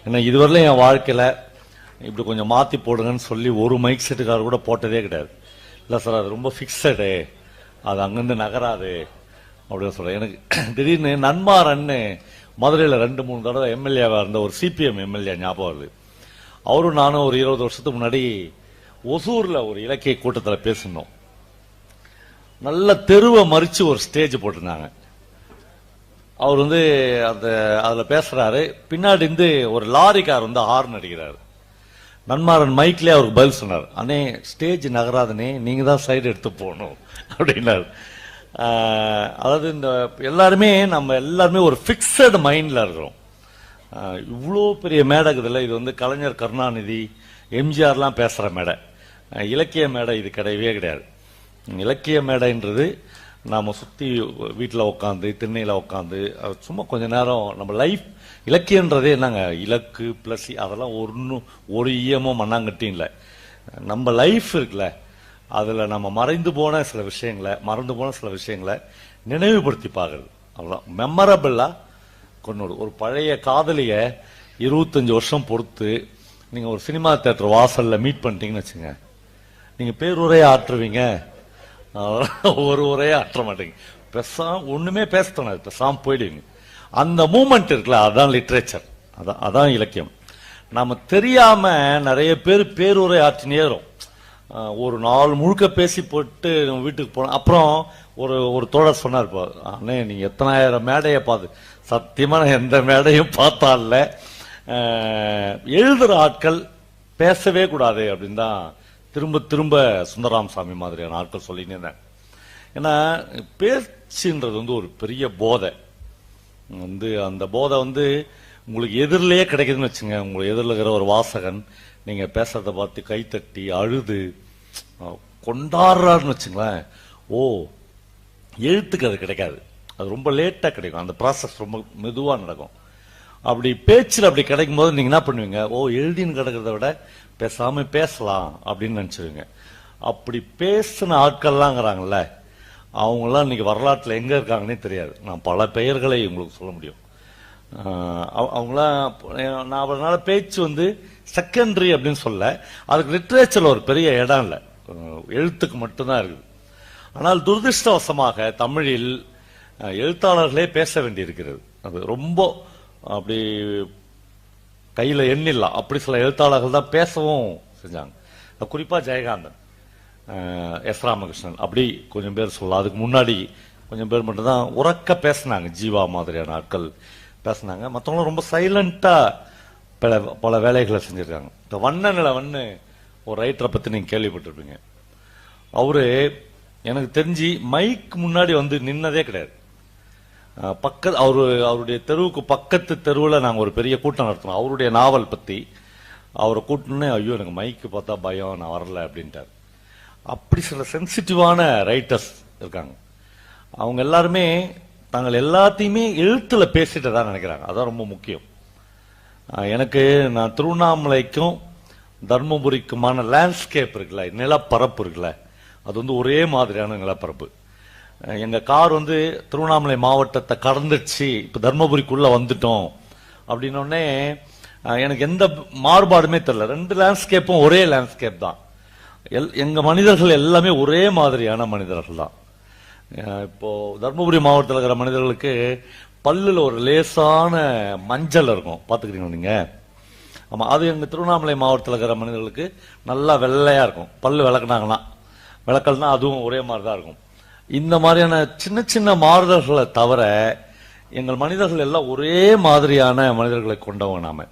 ஏன்னா இதுவரையிலும் என் வாழ்க்கையில் இப்படி கொஞ்சம் மாற்றி போடுங்கன்னு சொல்லி ஒரு மைக் செட்டுக்கார கூட போட்டதே கிடையாது. இல்லை சார் அது ரொம்ப ஃபிக்ஸடு, அது அங்கேருந்து நகராது அப்படின்னு சொல்கிறேன். எனக்கு திடீர்னு நன்மாரன்னு மதுரையில் 2-3 தடவை எம்எல்ஏவாக இருந்த ஒரு சிபிஎம் எம்எல்ஏ ஞாபகம் வருது. அவரும் நானும் ஒரு 20 வருஷத்துக்கு முன்னாடி ஒசூரில் ஒரு இலக்கிய கூட்டத்தில் பேசணும். நல்ல தெருவை மறித்து ஒரு ஸ்டேஜ் போட்டிருந்தாங்க. அவர் வந்து அதில் பேசுறாரு. பின்னாடி இருந்து ஒரு லாரிக்கார் வந்து ஹார்ன் அடிக்கிறாரு. நன்மாரன் மைக்லேயே அவருக்கு பதில் சொன்னார், அண்ணே ஸ்டேஜ் நகராதனே, நீங்க தான் சைடு எடுத்து போகணும் அப்படின்னாரு. அதாவது இந்த நம்ம எல்லாருமே ஒரு பிக்சடு மைண்ட்ல இருக்கிறோம். இவ்வளோ பெரிய மேடைக்குதுல, இது வந்து கலைஞர் கருணாநிதி எம்ஜிஆர்லாம் பேசுற மேடை, இலக்கிய மேடை இது கிடையவே கிடையாது. இலக்கிய மேடைன்றது நாம சுத்தி வீட்டில் உட்காந்து திண்ணையில உட்காந்து சும்மா கொஞ்ச நேரம் நம்ம லைஃப். இலக்கியன்றதே என்னங்க, இலக்கு பிளஸ் அதெல்லாம் ஒரு ஈயமோ மண்ணாங்கட்டியும் இல்லை. நம்ம லைஃப் இருக்குல்ல, அதுல நம்ம மறந்து போன சில விஷயங்களை நினைவுபடுத்தி பார்க்கறது, அவ்வளோதான். மெமரபிளா கொண்டு ஒரு பழைய காதலிய 25 வருஷம் பொறுத்து நீங்க ஒரு சினிமா தியேட்டர் வாசல்ல மீட் பண்ணிட்டீங்கன்னு வச்சுங்க, நீங்க பேருரையா ஆற்றுவீங்க, ஒரு உரையா ஆற்ற மாட்டீங்க. பேசாம ஒண்ணுமே பேச தோணாது, பேசாம போயிடுவீங்க. அந்த மூமெண்ட் இருக்குல்ல, அதான் லிட்ரேச்சர், அதான் இலக்கியம். நாம தெரியாம நிறைய பேர் பேருரை ஆற்றினேறோம். ஒரு நாள் முழுக்க பேசி போட்டு நம்ம வீட்டுக்கு போனோம். அப்புறம் ஒரு தோழர் சொன்னார், அண்ணே நீங்க எத்தனாயிரம் மேடையை பார்த்து, சத்தியமா எந்த மேடையும் பார்த்தால எழுதுற ஆட்கள் பேசவே கூடாது அப்படின்னு தான் திரும்ப திரும்ப சுந்தராம் சாமி மாதிரியான ஆட்கள் சொல்லினே இருந்தேன். ஏன்னா பேச்சுன்றது வந்து ஒரு பெரிய போதை. அந்த போதை உங்களுக்கு எதிரிலேயே கிடைக்குதுன்னு வச்சுங்க. உங்களுக்கு எதிரில் இருக்கிற ஒரு வாசகன் நீங்க பேசுறத பார்த்து கைத்தட்டி அழுது கொண்டாடுறாருன்னு வச்சுங்களேன், எழுத்துக்கு அது கிடைக்காது, அது ரொம்ப லேட்டா கிடைக்கும். அந்த ப்ராசஸ் ரொம்ப மெதுவா நடக்கும். அப்படி பேச்சில் அப்படி கிடைக்கும் போது நீங்க என்ன பண்ணுவீங்க, எழுதின்னு கிடக்கிறத விட பேசாம பேசலாம் அப்படின்னு நினைச்சிருவீங்க. அப்படி பேசின ஆட்கள்லாங்கிறாங்கல்ல, அவங்கெல்லாம் இன்னைக்கு வரலாற்றில் எங்க இருக்காங்கன்னே தெரியாது. நான் பல பெயர்களை உங்களுக்கு சொல்ல முடியும். அவங்களாம் அதனால பேச்சு செகண்டரி அப்படின்னு சொல்ல, அதுக்கு லிட்ரேச்சர்ல ஒரு பெரிய இடம் இல்லை, எழுத்துக்கு மட்டும்தான் இருக்குது. ஆனால் துரதிருஷ்டவசமாக தமிழில் எழுத்தாளர்களே பேச வேண்டி இருக்கிறது. அது ரொம்ப அப்படி கையில எண்ணில்லாம் அப்படி சில எழுத்தாளர்கள் தான் பேசவும் செஞ்சாங்க. குறிப்பா ஜெயகாந்தன், எஸ் ராமகிருஷ்ணன், அப்படி கொஞ்சம் பேர் சொல்லலாம். அதுக்கு முன்னாடி கொஞ்சம் பேர் மட்டும்தான் உறக்க பேசினாங்க. ஜீவா மாதிரியான ஆட்கள் பேசினாங்க. மற்றவங்களும் ரொம்ப சைலண்டா பல வேலைகளை செஞ்சிருக்காங்க. இந்த வண்ண ஒரு ரைட்டரை பத்தி நீங்க கேள்விப்பட்டிருப்பீங்க. அவரு எனக்கு தெரிஞ்சு மைக் முன்னாடி நின்னதே கிடையாது. அவருடைய தெருவுக்கு பக்கத்து தெருவில் நாங்கள் ஒரு பெரிய கூட்டம் நடத்தணும். அவருடைய நாவல் பத்தி அவரை கூட்டணுன்னே, ஐயோ எனக்கு மைக்கு பார்த்தா பயம், நான் வரல அப்படின்ட்டார். அப்படி சில சென்சிட்டிவான ரைட்டர்ஸ் இருக்காங்க. அவங்க எல்லாருமே தாங்கள் எல்லாத்தையுமே எழுத்துல பேசிட்டு தான் நினைக்கிறாங்க. அதான் ரொம்ப முக்கியம். நான் திருவண்ணாமலைக்கும் தர்மபுரிக்குமான லேண்ட்ஸ்கேப் இருக்குல்ல, நிலப்பரப்பு இருக்குல்ல, அது ஒரே மாதிரியான நிலப்பரப்பு. எங்க கார் திருவண்ணாமலை மாவட்டத்தை கடந்துச்சு, இப்ப தர்மபுரிக்குள்ள வந்துட்டோம் அப்படின்னே எனக்கு எந்த மாறுபாடுமே தெரியல. 2 லேண்ட்ஸ்கேப்பும் ஒரே லேண்ட்ஸ்கேப் தான். எங்க மனிதர்கள் எல்லாமே ஒரே மாதிரியான மனிதர்கள் தான். இப்போ தர்மபுரி மாவட்டத்தில் இருக்கிற மனிதர்களுக்கு பல்லுல ஒரு லேசான மஞ்சள் இருக்கும், பாத்துக்கிறீங்களா நீங்க? ஆமா, அது எங்க திருவண்ணாமலை மாவட்டத்தில் இருக்கிற மனிதர்களுக்கு நல்லா வெள்ளையா இருக்கும். பல்லு விளக்கல்னா அதுவும் ஒரே மாதிரி தான் இருக்கும். இந்த மாதிரியான சின்ன சின்ன மாறுதல்களை தவிர எங்கள் மனிதர்கள் எல்லாம் ஒரே மாதிரியான மனிதர்களை கொண்டவங்க நாம.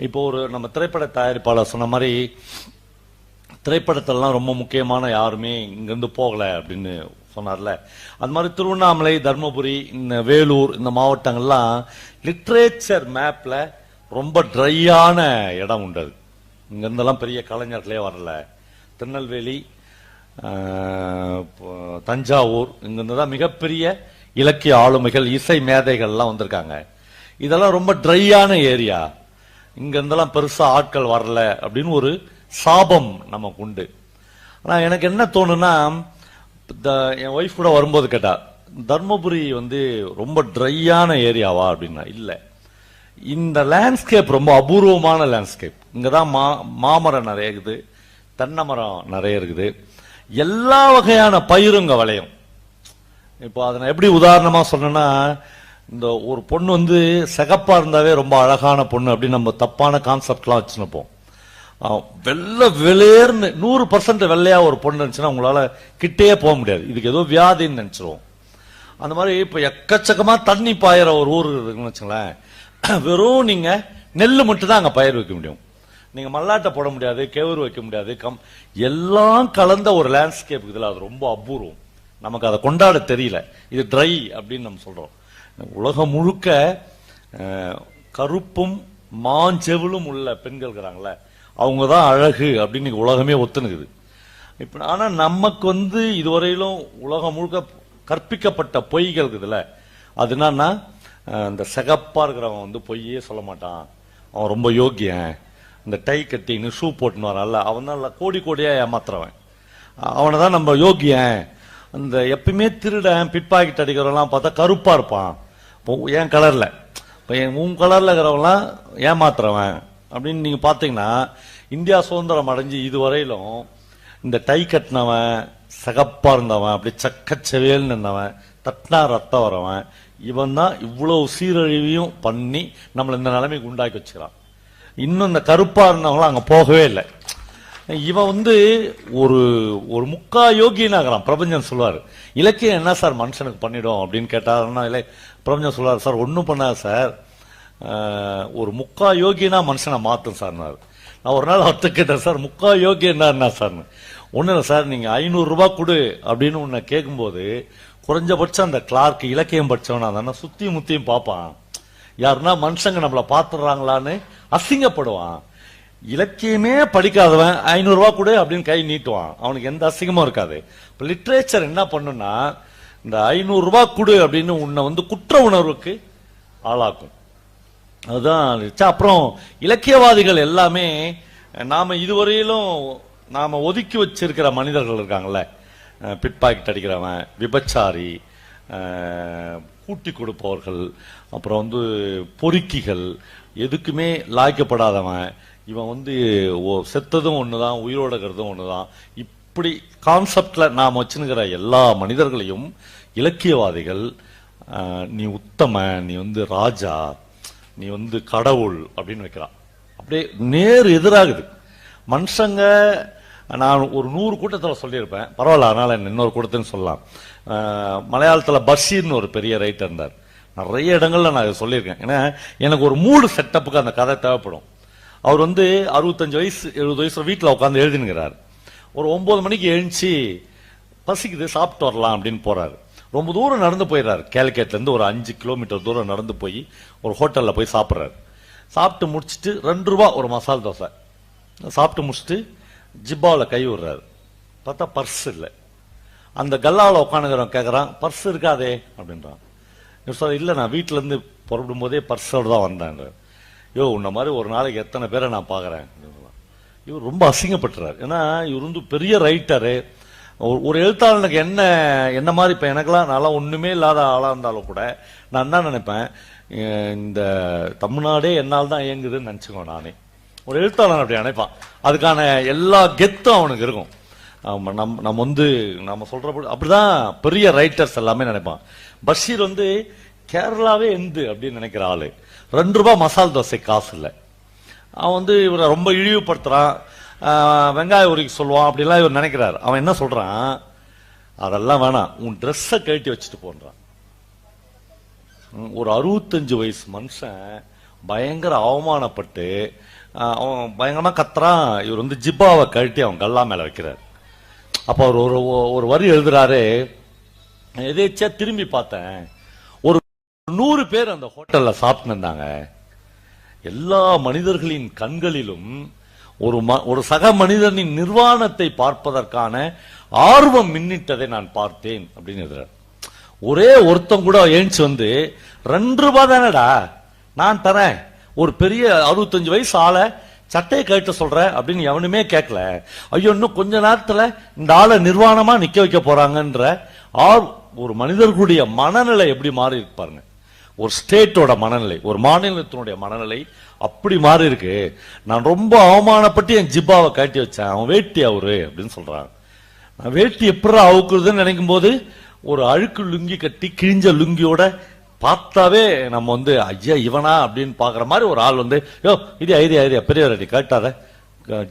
இப்போ நம்ம திரைப்பட தயாரிப்பாளர் சொன்ன மாதிரி, திரைப்படத்தெல்லாம் ரொம்ப முக்கியமான யாருமே இங்கிருந்து போகல அப்படின்னு சொன்னார்ல, அது மாதிரி திருவண்ணாமலை, தர்மபுரி, இந்த வேலூர், இந்த மாவட்டங்கள்லாம் லிட்ரேச்சர் மேப்ல ரொம்ப ட்ரையான இடம் உண்டு. இங்க இருந்தெல்லாம் பெரிய கலைஞர்களே வரல. திருநெல்வேலி, தஞ்சாவூர், இங்கிருந்துதான் மிகப்பெரிய இலக்கிய ஆளுமைகள், இசை மேதைகள்லாம் வந்திருக்காங்க. இதெல்லாம் ரொம்ப ட்ரையான ஏரியா. இங்க இருந்தெல்லாம் பெருசா ஆட்கள் வரல அப்படின்னு ஒரு சாபம் நமக்கு உண்டு. ஆனா எனக்கு என்ன தோணுன்னா, என் ஒய்ஃப் கூட வரும்போது கேட்டா, தர்மபுரி ரொம்ப ட்ரையான ஏரியாவா அப்படின்னா, இல்ல இந்த லேண்ட்ஸ்கேப் ரொம்ப அபூர்வமான லேண்ட்ஸ்கேப். இங்கதான் மாமரம் நிறைய இருக்குது, தென்னை மரம் நிறைய இருக்குது, எல்லா வகையான பயிருங்க விளையும். இப்போ அதை நான் எப்படி உதாரணமா சொன்னேன்னா, இந்த ஒரு பொண்ணு வந்து சிகப்பா இருந்தாவே ரொம்ப அழகான பொண்ணு அப்படின்னு நம்ம தப்பான கான்செப்ட்லாம் வச்சுருப்போம். வெள்ளை வெளியேர்னு 100% வெள்ளையா ஒரு பொண்ணு இருந்துச்சுன்னா உங்களால கிட்டே போக முடியாது, இதுக்கு ஏதோ வியாதின்னு நினைச்சிருவோம். அந்த மாதிரி இப்ப எக்கச்சக்கமா தண்ணி பாயிற ஒரு ஊர் இருக்குன்னு வச்சுங்களேன், வெறும் நீங்க நெல் மட்டும் தான் அங்க பயிர் வைக்க முடியும். நீங்க மல்லாட்டை போட முடியாது, கேவுரு வைக்க முடியாது, எல்லாம் கலந்த ஒரு லேண்ட்ஸ்கேப் இதுல. அது ரொம்ப அபூர்வம், நமக்கு அதை கொண்டாட தெரியல. இது ட்ரை அப்படின்னு நம்ம சொல்றோம். உலகம் முழுக்க கருப்பும் மாஞ்செவிலும் உள்ள பெண்கள் இருக்கிறாங்களே, அவங்க தான் அழகு அப்படின்னு உலகமே ஒத்துனுக்குது. இப்ப ஆனா நமக்கு வந்து இதுவரையிலும் உலகம் முழுக்க கற்பிக்கப்பட்ட பொய்கள் இருக்குதுல்ல, அது என்னன்னா, இந்த சிகப்பா இருக்கிறவன் வந்து பொய்யே சொல்ல மாட்டான், அவன் ரொம்ப யோக்கியன், இந்த டை கட்டின்னு ஷூ போட்டுன்னு வரான்ல அவன் தான் கோடி கோடியா ஏமாத்துறவன், அவனை தான் நம்ம யோக்கியன். அந்த எப்பயுமே திருடன் பிட் பாக்கெட் அடிக்கிறவெல்லாம் பார்த்தா கருப்பா இருப்பான், என் கலர்ல, உன் கலர்ல இருக்கிறவெல்லாம் ஏமாத்துறவன் அப்படின்னு நீங்க பாத்தீங்கன்னா, இந்தியா சுதந்திரம் அடைஞ்சு இதுவரையிலும் இந்த டை கட்டினவன், சகப்பா இருந்தவன், அப்படி சக்கச்செவேல் நின்றவன், தட்னா ரத்தம் வரவன், இவன் தான் இவ்வளவு சீரழிவையும் பண்ணி நம்மள இந்த நிலைமைக்கு உண்டாக்கி வச்சுக்கிறான். இன்னும் இந்த கருப்பா இருந்தவங்களும் அங்க போகவே இல்லை. இவன் வந்து ஒரு ஒரு முக்கா யோகியனாகிறான். பிரபஞ்சன் சொல்லுவார், இலக்கியம் என்ன சார் மனுஷனுக்கு பண்ணிடும் அப்படின்னு கேட்டாருன்னா, இல்லை பிரபஞ்சன் சொல்லுவார், சார் ஒன்னும் பண்ணாது சார், ஒரு முக்கா யோகியனா மனுஷனை மாத்தும் சார். நான் ஒரு நாள் அவர்கிட்ட கேட்டேன், சார் முக்கா யோகியன்னா என்ன சார்னு. ஒண்ணு இல்லை சார், நீங்க 500 ரூபாய் கொடு அப்படின்னு உன்னை கேட்கும்போது குறைஞ்சபட்சம் அந்த கிளார்க் இலக்கியம் படிச்சவனா தானே சுத்தி முத்தியும் பார்ப்பான், யாருன்னா மனுஷங்க நம்மளை பாத்துறாங்களான்னு அசிங்கப்படுவான். இலக்கியமே படிக்காதவன் 500 ரூபாய் கொடு அப்படின்னு கை நீட்டுவான், அவனுக்கு எந்த அசிங்கமும் இருக்காது. இப்ப லிட்ரேச்சர் என்ன பண்ணுன்னா, இந்த 500 ரூபாய் கொடு அப்படின்னு உன்னை வந்து குற்ற உணர்வுக்கு ஆளாக்கும். அதுதான். அப்புறம் இலக்கியவாதிகள் எல்லாமே நாம இதுவரையிலும் நாம ஒதுக்கி வச்சிருக்கிற மனிதர்கள் இருக்காங்கல்ல, பிட் பாக்கெட் அடிக்கிறவன், விபச்சாரி, கூட்டி கொடுப்பவர்கள், அப்புறம் வந்து பொறுக்கிகள், எதுக்குமே லாய்க்கப்படாதவன், இவன் வந்து செத்ததும் ஒண்ணுதான் உயிரோட இருக்கிறதும் ஒண்ணுதான், இப்படி கான்செப்ட்ல நாம் வச்சுக்கிற எல்லா மனிதர்களையும் இலக்கியவாதிகள் நீ உத்தம, நீ வந்து ராஜா, நீ வந்து கடவுள் அப்படின்னு வைக்கிறான். அப்படியே நேர் எதிராகுது. மனுஷங்க நான் ஒரு 100 கூட்டத்தில் சொல்லியிருப்பேன், பரவாயில்ல, அதனால இன்னொரு கூட்டத்துன்னு சொல்லலாம். மலையாளத்தில் பஷீர்னு ஒரு பெரிய ரைட்டர் இருந்தார், நிறைய இடங்கள்ல நான் சொல்லியிருக்கேன். ஏன்னா எனக்கு ஒரு மூடு செட்டப்புக்கு அந்த கதை தேவைப்படும். அவர் வந்து 65 வயசு 70 வயசுல வீட்டில் உட்காந்து எழுதினுங்கிறார். ஒரு 9 மணிக்கு எழுந்துச்சு, பசிக்குது சாப்பிட்டு வரலாம் அப்படின்னு போறாரு. ரொம்ப தூரம் நடந்து போயிடுறாரு, கேலிக்கேட்ல இருந்து ஒரு 5 கிலோமீட்டர் தூரம் நடந்து போய் ஒரு ஹோட்டல்ல போய் சாப்பிட்றாரு. சாப்பிட்டு முடிச்சுட்டு 2 ரூபாய் ஒரு மசால் தோசை சாப்பிட்டு முடிச்சுட்டு ஜிப்பாவில் கை விடுறாரு. பார்த்தா பர்ஸ் இல்லை. அந்த கல்லாவில் உட்காந்துக்கிறவன் கேட்கறான், பர்ஸ் இருக்காதே அப்படின்றான். சார் இல்லை, நான் வீட்டில இருந்து புறப்படும் போதே பர்ஸோடு தான் வந்தேன். யோ, உன்ன மாதிரி ஒரு நாளைக்கு எத்தனை பேரை நான் பாக்குறேன். இவர் ரொம்ப அசிங்கப்பட்டுறாரு. ஏன்னா இவர் வந்து பெரிய ரைட்டரு. ஒரு எழுத்தாளனுக்கு என்ன மாதிரி, இப்ப எனக்கெல்லாம் நல்லா ஒண்ணுமே இல்லாத ஆளா இருந்தாலும் கூட நான் என்ன நினைப்பேன், இந்த தமிழ்நாடே என்னால் தான் இயங்குதுன்னு நினைச்சுக்கோ. நானே ஒரு எழுத்தாளன் அப்படி நினைப்பான். அதுக்கான எல்லா கெத்தும் அவனுக்கு இருக்கும். நம்ம வந்து நம்ம சொல்றபடி அப்படிதான் பெரிய ரைட்டர்ஸ் எல்லாமே நினைப்பான். பஷீர் வந்து கேரளாவே எந்து அப்படின்னு நினைக்கிற ஆளு. 2 ரூபாய் மசால் தோசை காசு இல்லை. அவன் வந்து இவரை ரொம்ப இழிவுபடுத்துறான், வெங்காய உரிக்க சொல்லுவான், அப்படிலாம் இவர் நினைக்கிறார். அவன் என்ன சொல்றான், அதெல்லாம் வேணாம், உன் ட்ரெஸ்ஸை கழட்டி வச்சுட்டு போன்றான். ஒரு 65 வயசு மனுஷன் பயங்கர அவமானப்பட்டு அவன் பயங்கரமா கத்துறான். இவர் வந்து ஜிப்பாவை கழட்டி அவன் கல்லா மேல வைக்கிறார். அப்ப அவர் ஒரு வரி எழுதுறாரு, எதேச்சா திரும்பி பார்த்தேன், ஒரு 100 பேர் அந்த ஹோட்டல்ல சாப்பிட்டு இருந்தாங்க. எல்லா மனிதர்களின் கண்களிலும் ஒரு சக மனிதனின் நிர்வாணத்தை பார்ப்பதற்கான ஆர்வம் மின்னிட்டதை நான் பார்த்தேன் அப்படின்னு எழுதுறாரு. ஒரே ஒருத்தம் கூட எழுந்து வந்து 2 ரூபாய் தானடா நான் தரேன், ஒரு பெரிய 65 வயசு ஆளை சட்டையை கட்ட சொல்ற அப்படின்னு எவனுமே கேட்கல. ஐயோ, இன்னும் கொஞ்ச நேரத்துல இந்த ஆளை நிர்வாணமா நிக்க வைக்க போறாங்கன்ற ஒரு மனிதர்களுடைய மனநிலை எப்படி மாறி இருப்பாருங்க. ஒரு ஸ்டேட்டோட மனநிலை, ஒரு மாநிலத்தினுடைய மனநிலை அப்படி மாறி இருக்கு. நான் ரொம்ப அவமானப்பட்டு என் ஜிப்பாவை காட்டி வச்சேன், அவன் வேட்டி அவரு அப்படின்னு சொல்றான். நான் வேட்டி எப்படி அவுக்குறதுன்னு நினைக்கும் போது ஒரு அழுக்கு லுங்கி கட்டி கிழிஞ்ச லுங்கியோட பார்த்தாவே நம்ம வந்து ஐயா இவனா அப்படின்னு பாக்குற மாதிரி ஒரு ஆள் வந்து, யோ இது ஐடியா பெரிய ரெடி கேட்டாத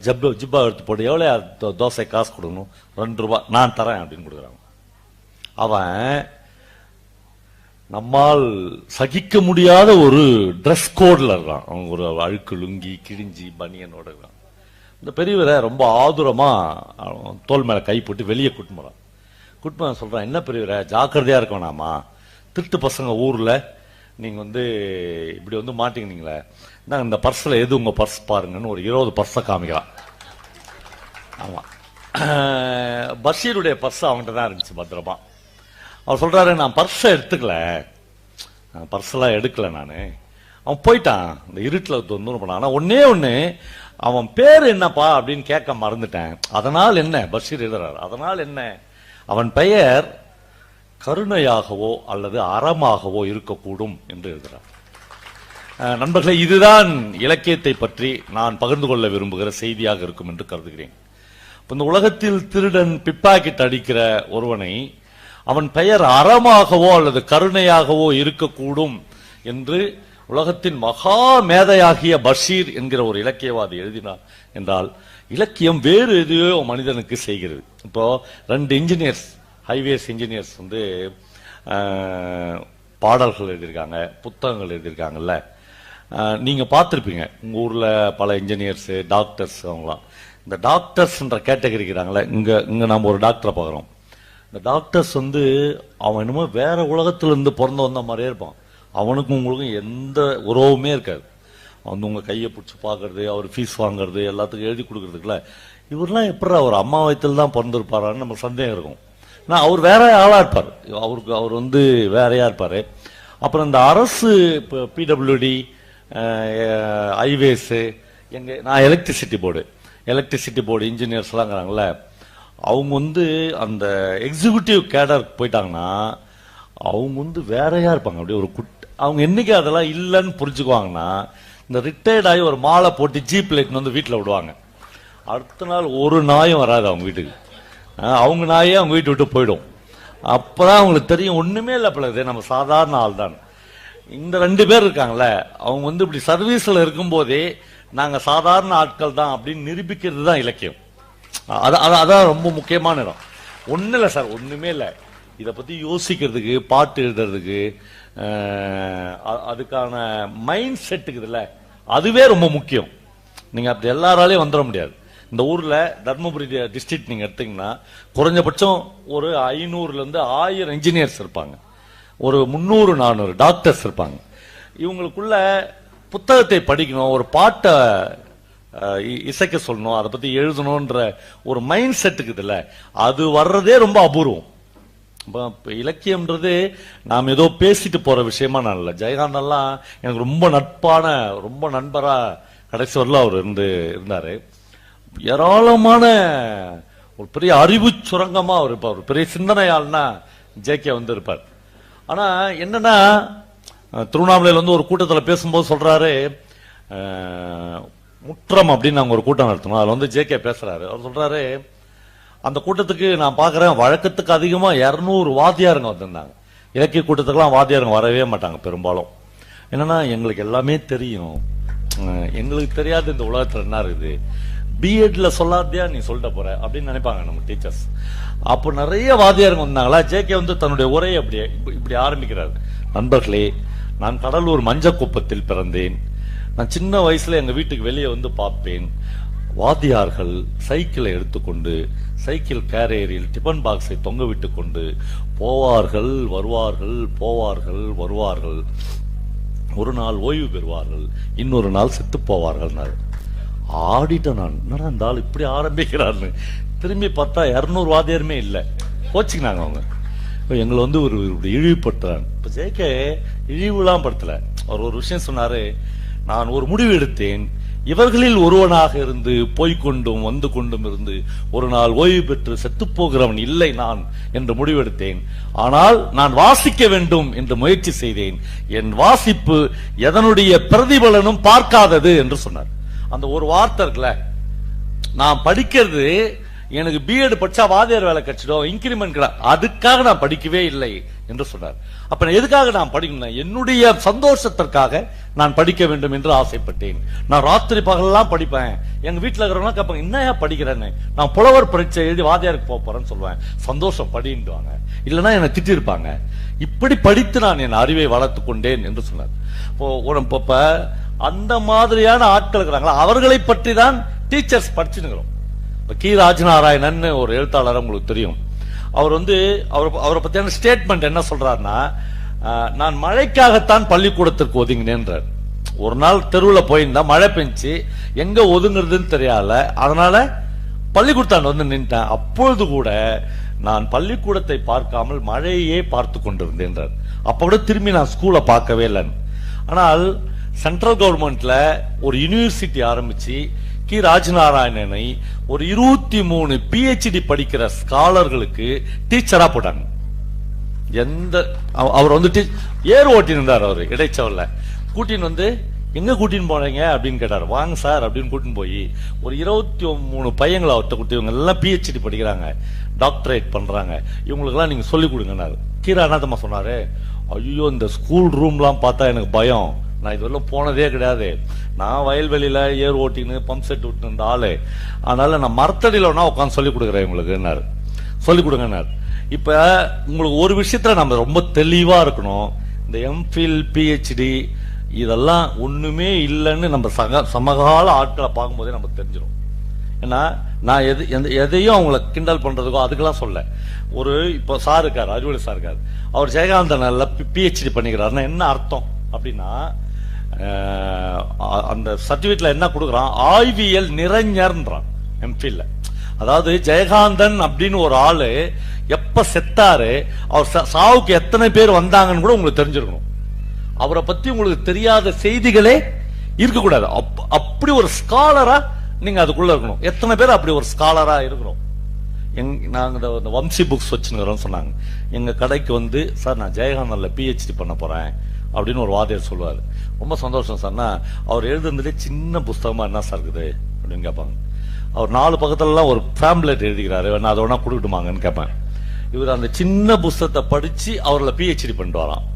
ஜிப்பா எடுத்து போட்டு எவ்வளவு தோசை காசு கொடுக்கணும், 2 ரூபாய் நான் தரேன் அப்படின்னு கொடுக்குறாங்க. அவன் நம்மால் சகிக்க முடியாத ஒரு ட்ரெஸ் கோட்ல இருக்கான். அவன் ஒரு அழுக்கு லுங்கி கிழிஞ்சி பனியனோட இருக்கான். இந்த பெரியவரை ரொம்ப ஆதுரமா தோல் மேல கை போட்டு வெளியே கூட்டிட்டு கூட்டிட்டு சொல்றான், என்ன பெரியவரை ஜாக்கிரதையா இருக்க வேணாமா, திருட்டு பசங்க ஊர்ல நீங்க வந்து இப்படி வந்து மாட்டீங்கன்னீங்களே, இந்த பர்ஸ்ல எது உங்க பர்ஸ் பாருங்கன்னு ஒரு 20 பர்ஸை காமிக்கிறான். ஆமா, பஷீருடைய பர்ஸ் அவன்கிட்ட தான் இருந்துச்சு பத்திரமா. அவர் சொல்றாரு, நான் பர்ஸை எடுத்துக்கல, பர்ஸெல்லாம் எடுக்கல நானு. அவன் போயிட்டான், இந்த இருட்டுல தொந்தரவு பண்ணான். ஆனா ஒண்ணு அவன் பேரு என்னப்பா அப்படின்னு கேட்க மறந்துட்டேன். அதனால் என்ன, பஷீர் எழுதுறாரு, அதனால் என்ன, அவன் பெயர் கருணையாகவோ அல்லது அறமாகவோ இருக்கக்கூடும் என்று எழுதுறார். நண்பர்களே, இதுதான் இலக்கியத்தை பற்றி நான் பகிர்ந்து கொள்ள விரும்புகிற செய்தியாக இருக்கும் என்று கருதுகிறேன். இந்த உலகத்தில் திருடன் பிப்பாக்கெட் அடிக்கிற ஒருவனை அவன் பெயர் அறமாகவோ அல்லது கருணையாகவோ இருக்கக்கூடும் என்று உலகத்தின் மகா மேதையாகிய பஷீர் என்கிற ஒரு இலக்கியவாதி எழுதினார் என்றால், இலக்கியம் வேறு எதையோ மனிதனுக்கு செய்கிறது. இப்போ 2 இன்ஜினியர்ஸ், ஹைவேஸ் இன்ஜினியர்ஸ் வந்து பாடல்கள் எழுதியிருக்காங்க, புத்தகங்கள் எழுதியிருக்காங்கல்ல. நீங்க பார்த்திருப்பீங்க உங்க ஊர்ல பல இன்ஜினியர்ஸ், டாக்டர்ஸ், அவங்களாம் இந்த டாக்டர்ஸ்ன்ற கேட்டகரிக்கிறாங்களே. இங்க நம்ம ஒரு டாக்டரை பார்க்குறோம். இந்த டாக்டர்ஸ் வந்து அவன் என்னமோ வேற உலகத்துல இருந்து பிறந்து வந்த மாதிரியே இருப்பான். அவனுக்கும் உங்களுக்கும் எந்த உறவுமே இருக்காது. வந்து உங்க கையை பிடிச்சி பாக்குறது, அவர் ஃபீஸ் வாங்குறது, எல்லாத்துக்கும் எழுதி கொடுக்கறதுக்குல இவரெல்லாம் எப்படி அவர் அம்மா வயத்துல தான் பிறந்திருப்பாரான்னு நம்ம சந்தேகம் இருக்கும். நான் அவர் வேற ஆளா இருப்பார், அவர் வந்து வேறையா இருப்பாரு. அப்புறம் இந்த அரசு பிடபிள்யூடி, ஹைவேஸ், நான் எலக்ட்ரிசிட்டி போர்டு இன்ஜினியர்ஸ் எல்லாம் அவங்க வந்து அந்த எக்ஸிகியூட்டிவ் கேடர் போயிட்டாங்கன்னா அவங்க வந்து வேறையா இருப்பாங்க. அப்படியே ஒரு அவங்க என்னைக்கு அதெல்லாம் இல்லைன்னு புரிஞ்சுக்குவாங்கன்னா, இந்த ரிட்டையர்ட் ஆகி ஒரு மாலை போட்டு ஜீப் லைட் வந்து வீட்டில் விடுவாங்க. அடுத்த நாள் ஒரு நாயும் வராது அவங்க வீட்டுக்கு. அவங்க நாயே அவங்க வீட்டு விட்டு போயிடும். அப்பதான் அவங்களுக்கு தெரியும் ஒண்ணுமே இல்லை பிள்ளை, நம்ம சாதாரண ஆள் தான். இந்த 2 பேர் இருக்காங்கல்ல, அவங்க வந்து இப்படி சர்வீஸ்ல இருக்கும் போதே நாங்க சாதாரண ஆட்கள் தான் அப்படின்னு நிரூபிக்கிறது தான் இலக்கியம். அதான் ரொம்ப முக்கியமான இடம். ஒண்ணு இல்லை சார், ஒண்ணுமே இல்லை. இத பத்தி யோசிக்கிறதுக்கு, பாட்டு எழுதுறதுக்கு, அதுக்கான மைண்ட் செட்டுக்குதுல்ல, அதுவே ரொம்ப முக்கியம். நீங்க அப்படி எல்லாராலையும் வந்துட முடியாது. இந்த ஊர்ல தர்மபுரி டிஸ்ட்ரிக்ட் நீங்க எடுத்தீங்கன்னா குறைஞ்சபட்சம் ஒரு 500 இருந்து 1000 இன்ஜினியர்ஸ் இருப்பாங்க, ஒரு 300-400 டாக்டர்ஸ் இருப்பாங்க. இவங்களுக்குள்ள புத்தகத்தை படிக்கணும், ஒரு பாட்டை இசைக்க சொல்லணும், அதை பத்தி எழுதணும்ன்ற ஒரு மைண்ட் செட்டுக்கு இல்ல, அது வர்றதே ரொம்ப அபூர்வம். இலக்கியம்ன்றது நாம் ஏதோ பேசிட்டு போற விஷயமா நான் இல்லை. ஜெயகாந்த் எல்லாம் எனக்கு ரொம்ப நண்பரா கடைசி வரலாம் அவர் இருந்தாரு. ஏராளமான ஒரு பெரிய அறிவு சுரங்கமா அவர் இருப்பார், ஒரு பெரிய சிந்தனையாள்னா ஜேகே வந்து இருப்பார். ஆனா என்னன்னா, திருவண்ணாமலையில் வந்து ஒரு கூட்டத்தில் பேசும்போது சொல்றாரு, முற்றம் அப்படின்னு நாங்க ஒரு கூட்டம் நடத்தணும், அதுல வந்து ஜேகே பேசுறாரு. அவர் சொல்றாரு, அந்த கூட்டத்துக்கு நான் பாக்குறேன் வழக்கத்துக்கு அதிகமா 200 வாத்தியாருங்க வந்திருந்தாங்க. இலக்கிய கூட்டத்துக்குலாம் வாத்தியாருங்க வரவே மாட்டாங்க பெரும்பாலும். என்னன்னா, எங்களுக்கு எல்லாமே தெரியும், எங்களுக்கு தெரியாத இந்த உலகத்துல என்ன இருக்குது, பிஎட்ல சொல்லாதியா நீ சொல்லிட்ட போற அப்படின்னு நினைப்பாங்க நம்ம டீச்சர்ஸ். அப்போ நிறைய வாத்தியாருங்க வந்தாங்களா. ஜேகே வந்து தன்னுடைய உரையை இப்படி ஆரம்பிக்கிறார். நண்பர்களே, நான் கடலூர் மஞ்சக்குப்பத்தில் பிறந்தேன். நான் சின்ன வயசுல எங்க வீட்டுக்கு வெளியே வந்து பார்ப்பேன், வாத்தியார்கள் சைக்கிளை எடுத்துக்கொண்டு சைக்கிள் கேரியரில் டிபன் பாக்ஸை தொங்க விட்டு கொண்டு போவார்கள் வருவார்கள். ஒரு நாள் ஓய்வு பெறுவார்கள், இன்னொரு நாள் செத்து போவார்கள். ஆடிட்டேன் நான், என்னடா இந்த ஆள் இப்படி ஆரம்பிக்கிறான்னு. திரும்பி பார்த்தா 200 வாத்தியாருமே இல்லை, கோச்சிக்கினாங்க அவங்க. எங்களை வந்து ஒரு இழிவுபடுத்துறாங்க. இப்ப ஜேகே இழிவுலாம் படுத்தல, அவர் ஒரு விஷயம் சொன்னாரு, நான் ஒரு முடிவு எடுத்தேன், இவர்களில் ஒருவனாக இருந்து போய்கொண்டும் வந்து கொண்டும் இருந்து ஒரு நாள் ஓய்வு பெற்று செத்துப் போகிறவன் இல்லை நான் என்று முடிவெடுத்தேன். ஆனால் நான் வாசிக்க வேண்டும் என்று முயற்சி செய்தேன். என் வாசிப்பு எதனுடைய பிரதிபலனும் பார்க்காதது என்று சொன்னார். அந்த ஒரு வார்த்தை இருக்குல்ல, நான் படிக்கிறது எனக்கு பிஎட் படிச்சா வாத்தியார் வேலை கிடைச்சிடும், இன்கிரிமெண்ட் அதுக்காக நான் படிக்கவே இல்லை என்று சொன்னார். அப்ப நான் எதுக்காக நான் படிக்கணும்? என்னுடைய சந்தோஷத்திற்காக நான் படிக்க வேண்டும் என்று ஆசைப்பட்டேன். நான் ராத்திரி பகல்லாம் படிப்பேன். எங்க வீட்டுல இருக்கிறவங்க கேட்பாங்க, என்னையா படிக்கிறேன்னு. நான் புலவர் பரீட்சை எழுதி வாத்தியாருக்கு போறேன்னு சொல்லுவேன். சந்தோஷம் படின்னுவாங்க, இல்லைன்னா என்னை திட்டிருப்பாங்க. இப்படி படித்து நான் என் அறிவை வளர்த்து கொண்டேன் என்று சொன்னார். இப்போ அந்த மாதிரியான ஆட்கள் இருக்கிறாங்களா, அவர்களை பற்றி தான் டீச்சர்ஸ் படிச்சுக்கிறோம். கி ராஜநாராயணன் ஒரு எழுத்தாளர், உங்களுக்கு தெரியும். அவர் அவரை பத்தியான ஸ்டேட்மெண்ட் என்ன சொல்றாருன்னா, நான் மழைக்காகத்தான் பள்ளிக்கூடத்திற்கு ஒதுங்கினேன்றார். ஒரு நாள் தெருவில் போயிருந்தா மழை பெஞ்சு எங்க ஒதுங்குறதுன்னு தெரியல, அதனால பள்ளிக்கூடத்தான் வந்து நின்ட்டேன். அப்பொழுது கூட நான் பள்ளிக்கூடத்தை பார்க்காமல் மழையே பார்த்து கொண்டிருந்தேன்றார். அப்ப கூட திரும்பி நான் ஸ்கூலை பார்க்கவே இல்லைன்னு. ஆனால் சென்ட்ரல் கவர்மெண்ட்ல ஒரு யூனிவர்சிட்டி ஆரம்பிச்சு கி ராஜநாராயணனை ஒரு 23 PhD படிக்கிற ஸ்காலர்களுக்கு டீச்சரா போட்டாங்க. அவர் ஏர் ஓட்டிருந்தார். அவர் இடைச்சவல்ல கூட்டின்னு எங்க கூட்டின்னு போனீங்க அப்படின்னு கேட்டார். வாங்க சார் அப்படின்னு கூட்டின்னு போய் ஒரு 23 பையங்களை அவர்கிட்ட கூட்டி, இவங்க எல்லாம் PhD படிக்கிறாங்க, டாக்டரேட் பண்றாங்க, இவங்களுக்கு எல்லாம் நீங்க சொல்லிக் கொடுங்க. கீரா என்னத்தம்மா சொன்னாரு, ஐயோ இந்த ஸ்கூல் ரூம்லாம் பார்த்தா எனக்கு பயம், நான் இதுவரையும் போனதே கிடையாது, நான் வயல்வெளியில ஏர் ஓட்டின்னு பம்ப் செட் விட்டு ஆளு, அதனால நான் மரத்தடியில ஒன்னா உட்காந்து சொல்லிக் கொடுக்குறேன், உங்களுக்கு சொல்லிக் கொடுங்க. இப்ப உங்களுக்கு ஒரு விஷயத்துல நம்ம ரொம்ப தெளிவா இருக்கணும். இந்த எம்ஃபில் PhD இதெல்லாம் ஒண்ணுமே இல்லைன்னு நம்ம சமகால ஆட்களை பார்க்கும்போதே நம்ம தெரிஞ்சிடும். ஏன்னா நான் எதையும் அவங்கள கிண்டல் பண்றதுக்கோ அதுக்கெல்லாம் சொல்ல. இப்போ சார் இருக்காரு, அறிவொளி சார் இருக்காரு, அவர் ஜெயகாந்தன் PhD பண்ணிக்கிறாருன்னா என்ன அர்த்தம் அப்படின்னா, அந்த சர்டிபிகேட்ல என்ன கொடுக்குறான், ஆய்வியல் நிறைஞர்ன்றான் எம்ஃபில். அதாவது ஜெயகாந்தன் அப்படின்னு ஒரு ஆளு எப்ப செத்தாரு, அவர் சாவுக்கு எத்தனை பேர் வந்தாங்கன்னு கூட உங்களுக்கு தெரிஞ்சிருக்கணும். அவரை பத்தி உங்களுக்கு தெரியாத செய்திகளே இருக்கக்கூடாது. அப்படி ஒரு ஸ்காலரா நீங்க அதுக்குள்ள இருக்கணும். எத்தனை பேர் அப்படி ஒரு ஸ்காலரா இருக்கணும். நாங்க வம்சி புக்ஸ் வச்சுக்கிறோம் சொன்னாங்க. எங்க கடைக்கு சார் நான் ஜெயகாந்தன்ல PhD பண்ண போறேன் அப்படின்னு ஒரு வாத்தியார் சொல்லுவாரு. ரொம்ப சந்தோஷம் சார்னா, அவர் எழுதுனதுலே சின்ன புஸ்தகமா என்ன சார் இருக்குது அப்படின்னு கேட்பாங்க. அவர் 4 பக்கத்துல ஒரு ஃபேம்லெட் எழுதிக்கிறாரு, நான் அதை வேணா கொடுக்கட்டுமாங்கன்னு கேட்பேன். இவர் அந்த சின்ன புஸ்தகத்தை படிச்சு அவர்ல PhD பண்ணிட்டு வரான்.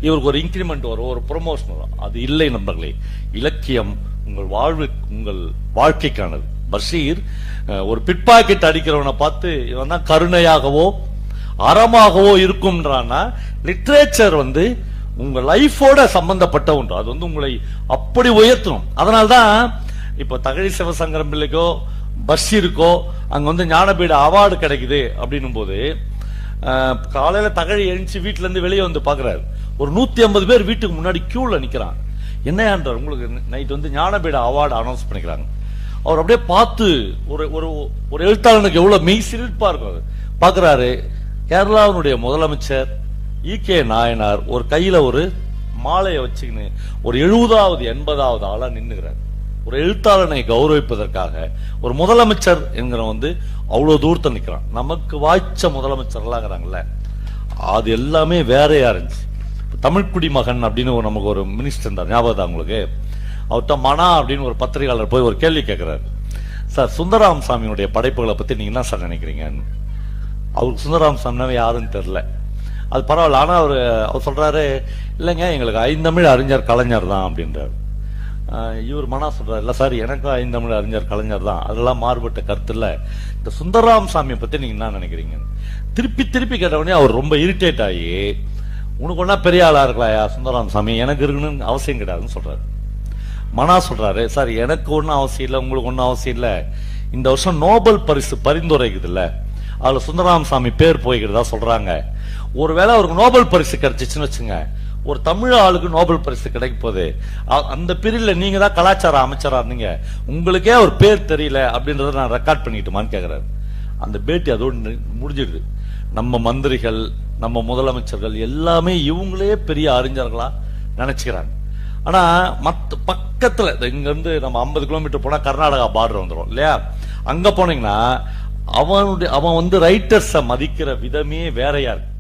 இவருக்கு ஒரு இன்கிரிமெண்ட் வரும், ஒரு ப்ரொமோஷன் வரும். அது இல்லை நண்பர்களே. இலக்கியம் உங்கள் வாழ்க்கைக்கானது. பஷீர் ஒரு பிட்பாக்கெட் அடிக்கிறவனை பார்த்து இவன் தான் கருணையாகவோ அறமாகவோ இருக்கும்ன்றான்னா, லிட்ரேச்சர் உங்க லைஃபோட சம்பந்தப்பட்ட ஒன்று. அது உங்களை அப்படி உயர்த்தணும். அதனால்தான் இப்ப தகழி சிவசங்கரம் பிள்ளைக்கோ பஷீருக்கோ அங்க ஞானபீட அவார்டு கிடைக்குது அப்படின்னும் போது, காலையில தகழி எழுந்து வீட்டுல இருந்து வெளியே பாக்குறாரு. ஒரு 150 பேர் வீட்டுக்கு முன்னாடி கியூல நிக்கிறான். என்னன்றார், உங்களுக்கு நைட் ஞானபீட அவார்டு அனௌன்ஸ் பண்ணிக்கிறாங்க. அவர் அப்படியே பார்த்து ஒரு எழுத்தாளனுக்கு எவ்வளவு மெய் சிரிப்பா இருக்கும். பாக்குறாரு, கேரளாவினுடைய முதலமைச்சர் EK நாயனார் ஒரு கையில ஒரு மாலையை வச்சுக்கின்னு ஒரு 70வது 80வது ஆளா நின்னுகிறார். ஒரு எழுத்தாளனை கௌரவிப்பதற்காக ஒரு முதலமைச்சர் என்கிற அவ்வளவு தூரத்தை நிக்கிறான். நமக்கு வாய்ச்ச முதலமைச்சர் எல்லாம் அது எல்லாமே வேறையா இருந்துச்சு. தமிழ் குடிமகன் அப்படின்னு நமக்கு ஒரு மினிஸ்டர் இருந்தார், ஞாபகம் உங்களுக்கு. அவர்கிட்ட மனா அப்படின்னு ஒரு பத்திரிகையாளர் போய் ஒரு கேள்வி கேட்கிறார். சார், சுந்தரராம சாமியுடைய படைப்புகளை பத்தி நீங்க என்ன சார் நினைக்கிறீங்க? அவருக்கு சுந்தரராம சாமி யாருன்னு தெரியல. அது பரவாயில்ல. ஆனா அவர் சொல்றாரு, இல்லைங்க எங்களுக்கு ஐந்தமிழ் அறிஞர் கலைஞர் தான் அப்படின்றார். இவர் மனா சொல்றாரு, இல்ல சார் எனக்கும் ஐந்தமிழ் அறிஞர் கலைஞர் தான், அதெல்லாம் மாறுபட்ட கருத்து இல்ல. இந்த சுந்தரராம சாமியை பத்தி நீங்க என்ன நினைக்கிறீங்க? திருப்பி திருப்பி கேட்டவனே அவர் ரொம்ப இரிட்டேட் ஆகி, உனக்கு ஒன்னா பெரிய ஆளா இருக்கலாயா சுந்தரராம சாமி, எனக்கு இருக்குன்னு அவசியம் கிடையாதுன்னு சொல்றாரு. மனா சொல்றாரு, சார் எனக்கு ஒன்னும் அவசியம் இல்லை, உங்களுக்கு ஒன்னும் அவசியம் இல்லை. இந்த வருஷம் நோபல் பரிசு பரிந்துரைக்குது இல்ல, அதுல சுந்தரராம சாமி பேர் போய்கிறதா சொல்றாங்க. ஒருவேளை அவருக்கு நோபல் பரிசு கிடைச்சிச்சுன்னு வச்சுங்க, ஒரு தமிழ் ஆளுக்கு நோபல் பரிசு கிடைக்க போகுது. அந்த பீரியட்ல நீங்க தான் கலாச்சார அமைச்சரா இருந்தீங்க, உங்களுக்கே ஒரு பேர் தெரியல அப்படின்றத நான் ரெக்கார்ட் பண்ணிட்டுமான்னு கேக்குறாரு. அந்த பேட்டி அதோடு முடிஞ்சிடுது. நம்ம மந்திரிகள், நம்ம முதலமைச்சர்கள் எல்லாமே இவங்களே பெரிய அறிஞர்களா நினைச்சுக்கிறாங்க. ஆனா பக்க பக்கத்துல இங்க இருந்து நம்ம 50 கிலோமீட்டர் போனா கர்நாடகா பார்டர் வந்துடும் இல்லையா? அங்க போனீங்கன்னா அவன் வந்து ரைட்டர்ஸ மதிக்கிற விதமே வேறையா இருக்கு.